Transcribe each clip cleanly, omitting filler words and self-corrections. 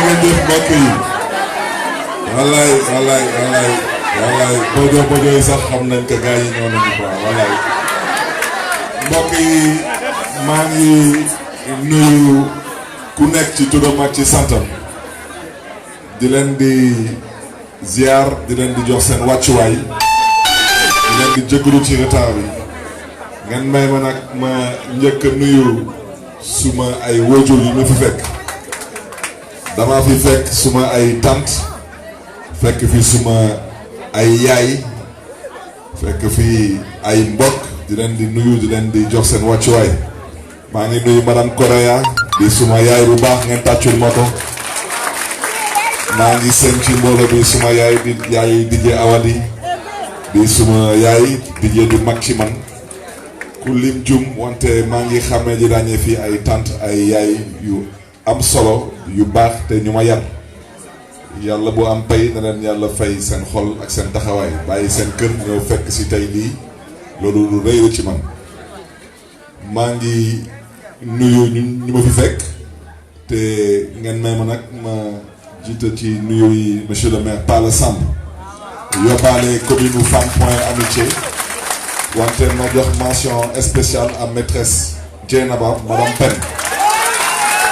ngeen jëf mbokk yi wallaay bojo yi sax xam nañ ko gars yi ñoo nañu quoi wallaay mbokk yi maa ngi nuyu ku nekk ci turam ak ci santam di leen di ziar di leen di jox seen wàccuwaay di leen di jégalu ci retard bi ngeen may ma nag ma njëkk a nuyu suma ay wóojul yi ma fi fekk dama fi fekk suma ay tante fekk fi suma ay yaay fekk fi ay mbokk di leen di nuyu di leen di jox seen wàccuwaay maa ngi nuyu madame Korea di suma yaay bu baax ngeen tàccul ma ko maa ngi seen ci mbooloo bi suma yaay di yaay DJ Awadi di suma yaay DJ du mag ci man ku lim jum wante maa ngi xamee ji ràññee fii ay tante ay yaay yu am solo yu baax te ñu ma yar yàlla bu am pay na leen yàlla fay seen xol ak seen taxawaay bàyyi seen kër ñëw fekk si tey lii loolu lu rëy la ci man maa ngi nuyu ñu ma fi fekk te ngeen may ma nag ma jiite ci nuyu yi monsieur le maire Palla Samb yóbbaale commune Fann Point Amitié wante ma jox mention spéciale à maîtresse Dieynaba madame Pen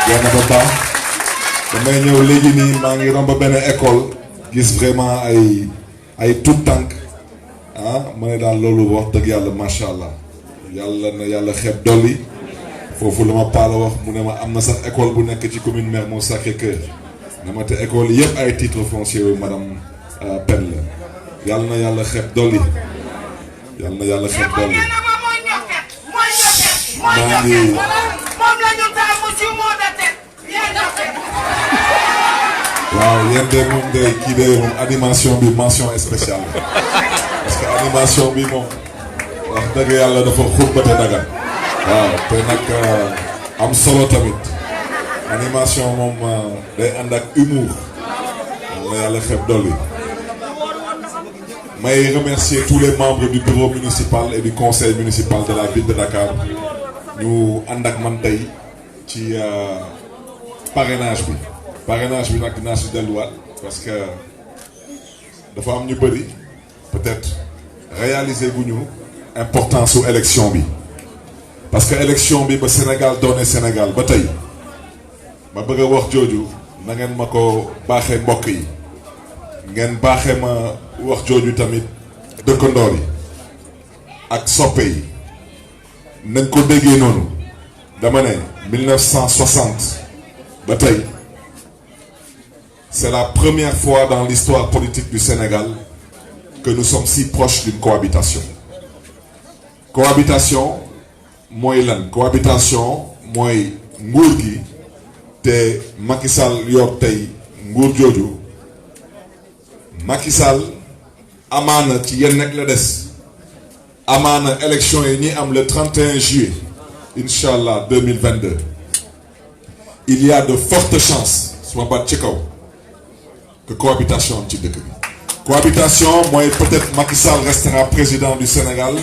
Dieynaba Ba damay ñëw léegi nii maa ngi romb benn école gis vraiment ay tout tànk ma ne daal loolu wax dëgg yàlla macha allah yàlla na yàlla xeeb dolli foofu la ma Palla wax mu ne ma am na sax école bu nekk ci commune Mermoz Sacré-Cœur ne ma te école yëpp ay titre foncier yu madame Pen la yàlla na yàlla xeeb dolli yàlla na yàlla xeeb dolli maa ngi waaw yéen de moom de kii de moom animation bi mention spéciale parce que animation bi moom wax dëgg yàlla dafa xubbate daga waaw te nag am solo tamit animation moom day ànd ak humour yàlla na yàlla xeeb dolli may remercier tous les membres du bureau municipal et du conseil municipal de la ville de Dakar ñu ànd ak man tey ci parrainage bi nag dinaa si delluwaat parce que dafa am ñu bëri peut-être réaliser bu ñu importance su élection bi parce que élection bi ba Sénégal doone Sénégal ba tey ma bëgg a wax jooju na ngeen ma ko baaxee mbokk yi ngeen baaxee ma wax jooju tamit dëkkandoor yi ak soppe yi nañ ko déggee noonu dama ne 1960 ba tey c'est la première fois dans l'histoire politique du Sénégal que nous sommes si proches d'une cohabitation. Cohabitation mooy lan cohabitation mooy nguur gi te Macky Sall yor tey nguur jooju Macky Sall amaana ci yenn nekk la des amaana élection yi ñi am le 31 juillet incha allah 2022 il y a de fortes chances su ma baat ci kaw que cohabitation am ci dëkk bi. cohabitation mooy peut-être Macky Sall restera président du Sénégal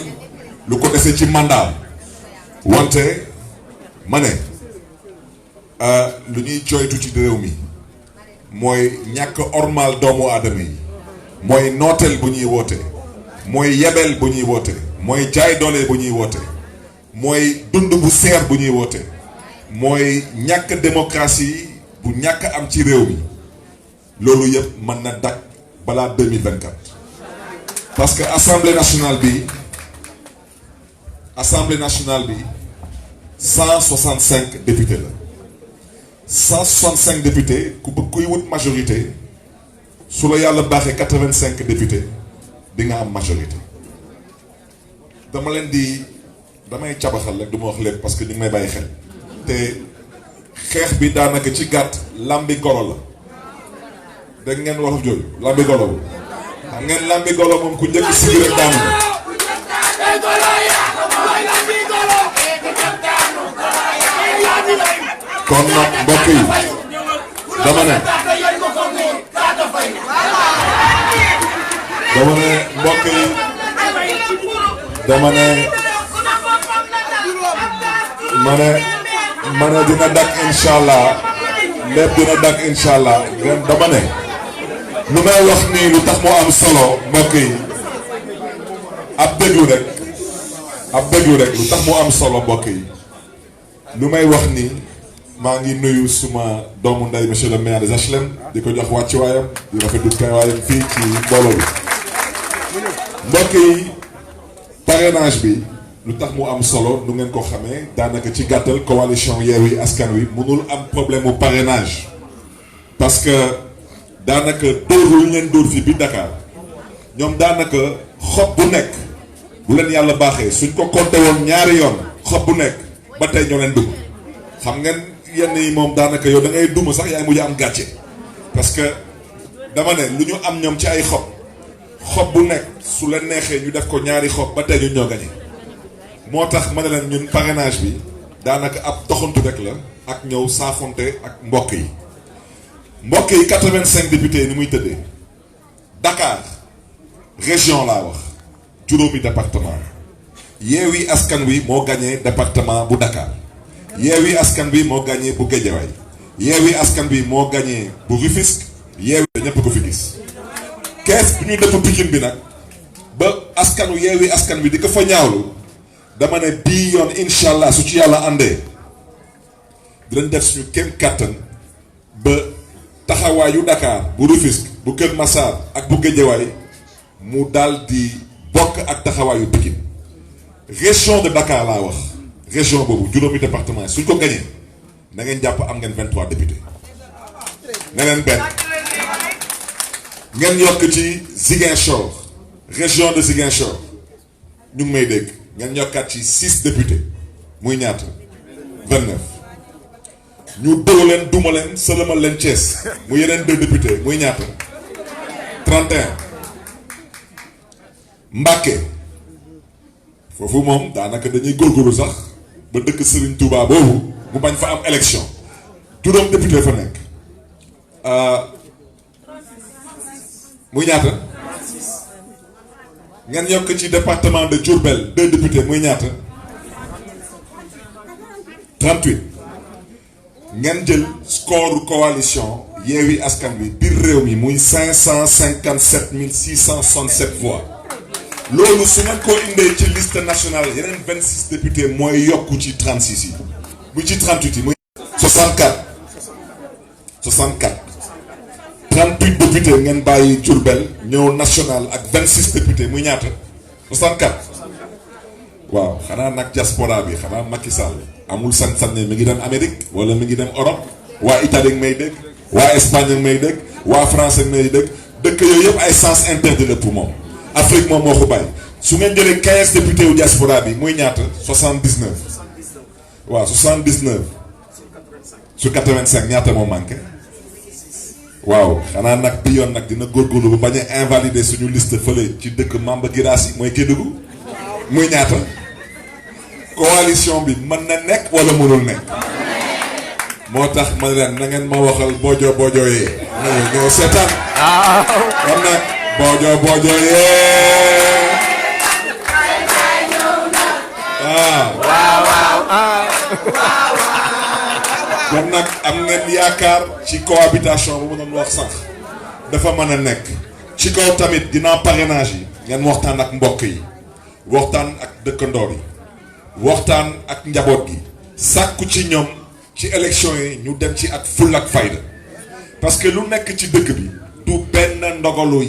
lu ko defee ci mandat wante ma ne lu ñuy jooytu ci réew mi mooy ñàkk ormal doomu aadama yi mooy nooteel bu ñuy woote mooy yebel bu ñuy woote mooy jaay doole bu ñuy woote mooy dund bu seer bu ñuy woote mooy ñàkk démocratie bu ñàkk am ci réew mi loolu yëpp mën na dak balaa 2024 parce que assemblée nationale bi 165 députés la 165 députés ku bëgg kuy wut majorité su la yàlla baaxee 85 députés di nga am majorité damay cabaxal rek du ma wax lépp parce que ñu ngi may bàyyi xel te xeex bi daanaka ci gàtt lambi golo la dégg ngeen wax jooju lambi golo la xam ngeen lambi golo moom ku njëkk si rek daanu la kon nag mbokk yi dama ne mbokk yi dama ne ma ne dina dak inshallah lépp dina dak incha allah ngeen dama ne lu may wax nii lu tax moo am solo mbokk yi ab déglu rek lu tax moo am solo mbokk yi lu may wax nii maa ngi nuyu suma doomu ndey monsieur le maire des HLM di ko jox wàccuwaayam di rafetlu teewaayam fii ci mbooloo bi mbokk yi parrainage bi lu tax mu am solo nu ngeen ko xamee daanaka ci gàttal coalition Yewwi Askan Wi mënul am problème mu parrainage parce que daanaka dóor leen dóor fii bi Dakar ñoom daanaka xob bu nekk bu leen yàlla baaxee suñ ko compté woon ñaari yoon xob bu nekk ba tey ñoo leen dugg xam ngeen yenn yi moom daanaka yow da ngay duma sax yaay mujj am gàcce parce que dama ne lu ñu am ñoom ci ay xob bu nekk su leen neexee ñu def ko ñaari xob ba tey ñun ñoo gañe moo tax ma ne leen ñun parrainage bi daanaka ab doxantu rek la ak ñëw saafonte ak mbokk yi 85 députés ni muy tëddee Dakar région laa wax juróomi département Yewwi Askan Wi moo gagné département bu Dakar Yewwi Askan Wi moo gagné bu Guédiawaye Yewwi Askan Wi moo gagné bu Rufisque Yewwi ñëpp ko fi gis kees bu ñu def Pikine bi nag ba askanu Yewwi Askan Wi di ko fa ñaawlu dama ne bii yoon incha allah su ci yàlla àndee dinañ def suñu kéem kàttan ba taxawaayu Dakar bu Rufisque bu Kër Massar ak bu Guédiawaye mu daal di bokk ak taxawaayu Pikine région de Dakar laa wax région boobu juróomi département suñ ko gañee na ngeen jàpp am ngeen 23 députés ne leen benn ngeen yokk ci Ziguinchor région de Ziguinchor ñu ngi may dégg ngeen yokkaat ci 6 députés muy ñaata 29 ñu dóor leen duma leen sëlëmal leen Thiès mu yeneen 2 députés muy ñaata 31 Mbacké foofu moom daanaka dañuy góorgóorlu sax ba dëkk Serigne Touba boobu mu bañ fa am élection juróom député fa nekk muy ñaata ngeen yokk ci département de Diourbel 2 députés muy ñaata 38 ngeen jël score coalition Yewwi Askan Wi biir réew mi muy 557 667 voix loolu su ngeen ko indee ci liste nationale yeneen 26 députés mooy yokku ci 36 yi bu ci 38 yi muy 64 38 députés ngeen bàyyi Diourbel ñëw national ak 26 députés muy ñaata 64 waaw xanaa nag diaspora bi xanaa Macky Sall amul sañ-sañ ne mi ngi dem Amérique wala mi ngi dem Europe waa Italie may dégg waa Espagne may dégg waa France may dégg dëkk yooyu yëpp ay sens interdit la pour moom Afrique moom moo ko bàyyi su ngeen jëlee 15 députés wu diaspora bi muy ñaata 79 waaw 79 sur 85 ñaata moo manqué waaw xanaa nag bi yoon nag dina góorgóorlu ba bañ a invalider suñu liste fële ci dëkk Mamba Girassi mooy Kédougou muy ñaata coalition bi mën na nekk wala mënul nekk moo tax ma leen na ngeen ma waxal bojo yee ñoo seetaan kon nag bojo yee kon nag am ngeen yaakaar ci cohabitation bu ma doon wax sànq dafa mën a nekk ci kaw tamit dinaa parrainage yi ngeen waxtaan ak mbokk yi waxtaan ak dëkkandoor yi waxtaan ak njaboot gi sàkku ci ñoom ci élection yi ñu dem ci ak full ak fayda parce que lu nekk ci dëkk bi du benn ndogalu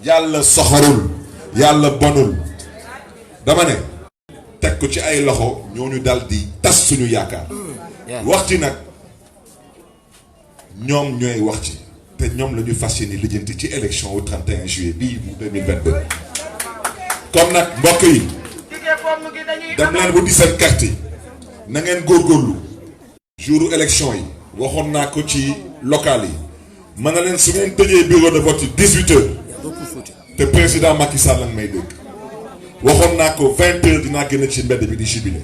yàlla soxorul yàlla bonul dama ne teg ko ci ay loxo ñooñu dal di tas suñu yaakaar wax ci nag ñoom ñooy wax ci te ñoom la ñu fas yéene lijjanti ci élection au 31 juillet bii bu 2022 comme nag mbokk yi dem leen bu di seen carte yi na ngeen góorgóorlu jouru élection yi waxoon naa ko ci local yi mën na leen su ngeen tëjee bureau de vote yi 18 heures te président Macky Sall lañ may dégg waxoon naa ko 20 heures dinaa génn ci mbedd bi di jubilé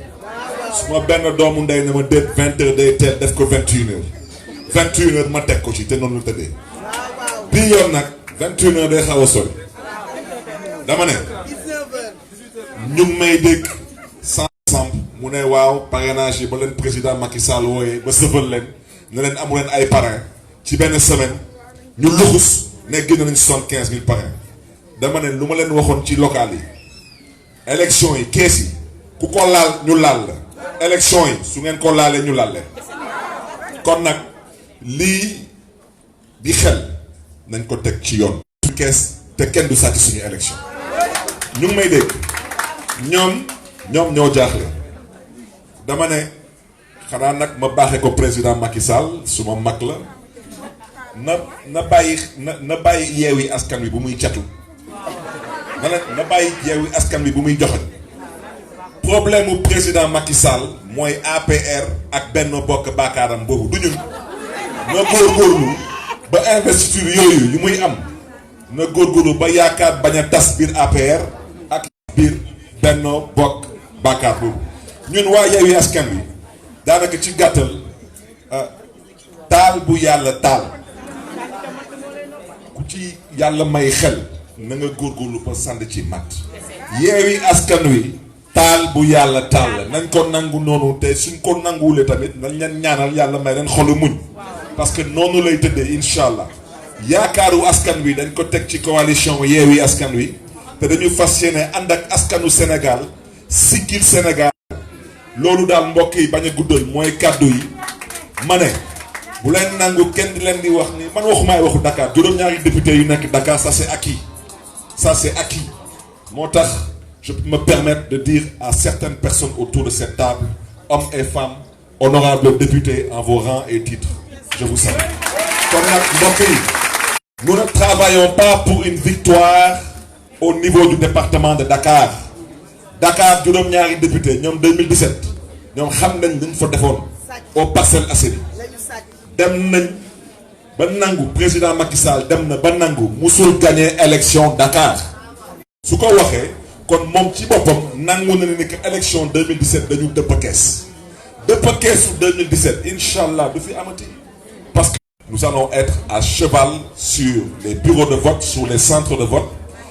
su ma benn doomu ndey na ma déet 20 heures day teel def ko 21 heures 21 heures ma teg ko ci te noonu la tëddee bii yoon nag 21 heures day xaw a sori dama ne ñu ngi may dégg sans mu ne waaw parrainage yi ba leen président Macky Sall wooyee ba sëfal leen ne leen amu leen ay parrain ci benn semaine ñu luxus ne génn nañ 75 000 parrain dama ne lu ma leen waxoon ci local yi élection yi kees yi ku ko laal ñu laal la élection yi su ngeen ko laalee ñu laal leen kon nag lii di xel nañ ko teg ci yoon suñu kees te kenn du sàcc suñu élection ñu ngi may dégg ñoom ñoo jaaxle dama ne xanaa nag ma baaxee ko président Macky Sall suma mag la na bàyyi yeewi askan wi bu muy catu na bàyyi yeewi askan wi bu muy joxe problème mu président Macky Sall mooy APR ak Benno Bokk Yaakaaram boobu du ñun na góorgóorlu ba investiture yooyu yu muy am na góorgóorlu ba yaakaar bañ a tas biir APR ak biir Benno Bokk Yaakaar boobu ñun waa yeewi askan wi daanaka ci gàttal taal bu yàlla taal ku ci yàlla may xel na nga góorgóorlu ba sànd ci mat yeewi askan wi taal bu yàlla taal la nañ ko nangu noonu te suñ ko nanguwulee tamit nañ leen ñaanal yàlla may leen xolu muñ parce que noonu lay tëddee incha allah yaakaaru askan wi dañ ko teg ci coalition yeewi askan wi te dañu fas yéene ànd ak askanu Sénégal siggil Sénégal loolu daal mbokk yi bañ a guddal mooy kàddu yi ma ne bu leen nangu kenn di leen di wax ni man waxumaay waxu Dakar juróom-ñaari député yu nekk Dakar ça c'est acquis moo tax je peux me permettre de dire à certaines personnes autour de cette table hommes et femmes honorables députés en vos rangs et titres je vous salue kon nag mbokk yi nous ne travaillons pas pour une victoire au niveau du département de Dakar juróom-ñaari député ñoom 2017 ñoom xam nañ dañ fa defoon aux Parcelles Assainies dem nañ ba nangu président Macky Sall dem na ba nangu musul gagner élection Dakar su ko waxee kon moom ci boppam nangu na ne que élection 2017 dañu dëpp keesu 2017 incha allah du fi amati parce que nous allons être à cheval sur les bureaux de vote sur les centres de vote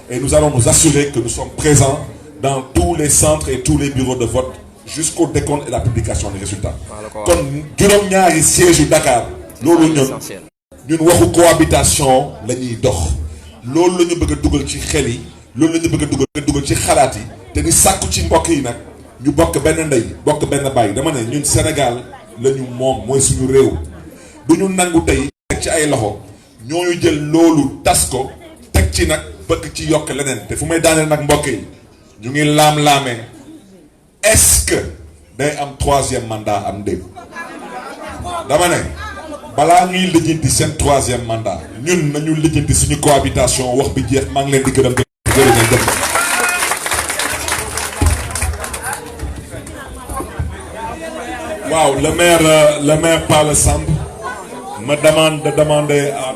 et nous allons nous assurer que nous sommes présents dans tous les centres et tous les bureaux de vote jusqu'au décompte et la publication des résultats kon juróom-ñaari siège yu Dakar loolu ñun waxu cohabitation la ñuy dox loolu la ñu bëgg a dugal ci xel yi loolu la ñu bëgg a dugal ci xalaat yi te ni sàkku ci mbokk yi nag ñu bokk benn ndey bokk benn baay dama ne ñun Sénégal la ñu moom mooy suñu réew du ñu nangu tey teg ci ay loxo ñooñu jël loolu tas ko teg ci nag bëgg ci yokk leneen te fu may daaneel nag mbokk yi ñu ngi laam-laamee est-ce que day am 3e mandat am dégg dama ne balaa ñuy lijjanti seen 3e mandat ñun nañu lijjanti suñu cohabitation wax bi jeex maa ngi leen di gërëm de jërëjëf. waaw le maire Palla Samb me demande de demander à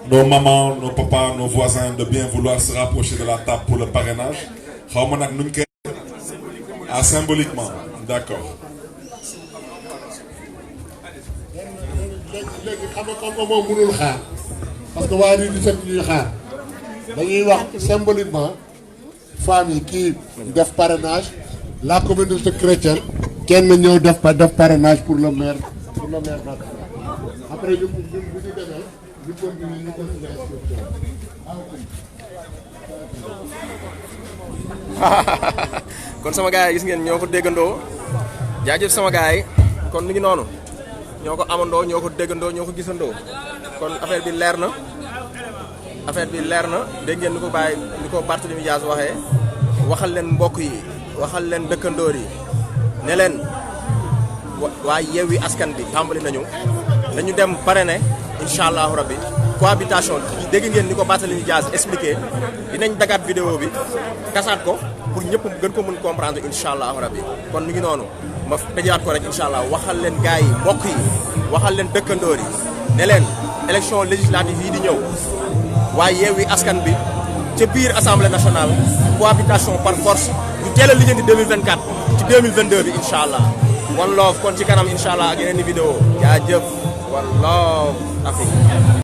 nos mamans nos papas nos voisins de bien vouloir se rapprocher de la table pour le parrainage xaw ma nag nuñ koy symboliquement d'accord. léegi xam nga comme moom mënul xaar parce que waa rii di set ñuy xaar dañuy wax symboliquement femmes yi kii def parrainage la communauté chrétienne kenn ñëw def parrainage pour le maire après ñu bu ñu demee ñu continuer kon sama gars yi gis ngeen ñoo ko déggandoo jaajëf sama gars yi kon mi ngi noonu ñoo ko amandoo ñoo ko déggandoo ñoo ko gisandoo kon affaire bi leer na dégg ngeen ni ko Barthélémy Dias waxee waxal leen mbokk yi waxal leen dëkkandoor yi ne leen waa Yewwi Askan bi tàmbali nañu dañu dem parrainer incha allahu rabbi cohabitation dégg ngeen ni ko Barthélémy Dias expliqué dinañ dagaat vidéo bi kasaat ko pour ñëpp gën ko mën comprendre incha allahu rabbi kon mi ngi noonu ma tëjaat ko rek incha allah waxal leen gars yi mbokk yi waxal leen dëkkandoor yi ne leen élection législative yi di ñëw waaye Yewwi Askan bi ca biir assemblée nationale cohabitation par force ñu teel a lijjanti 2024 ci 2022 bi incha allah one love kon ci kanam incha allah ak yeneen i vidéo jaajëf one love Afrique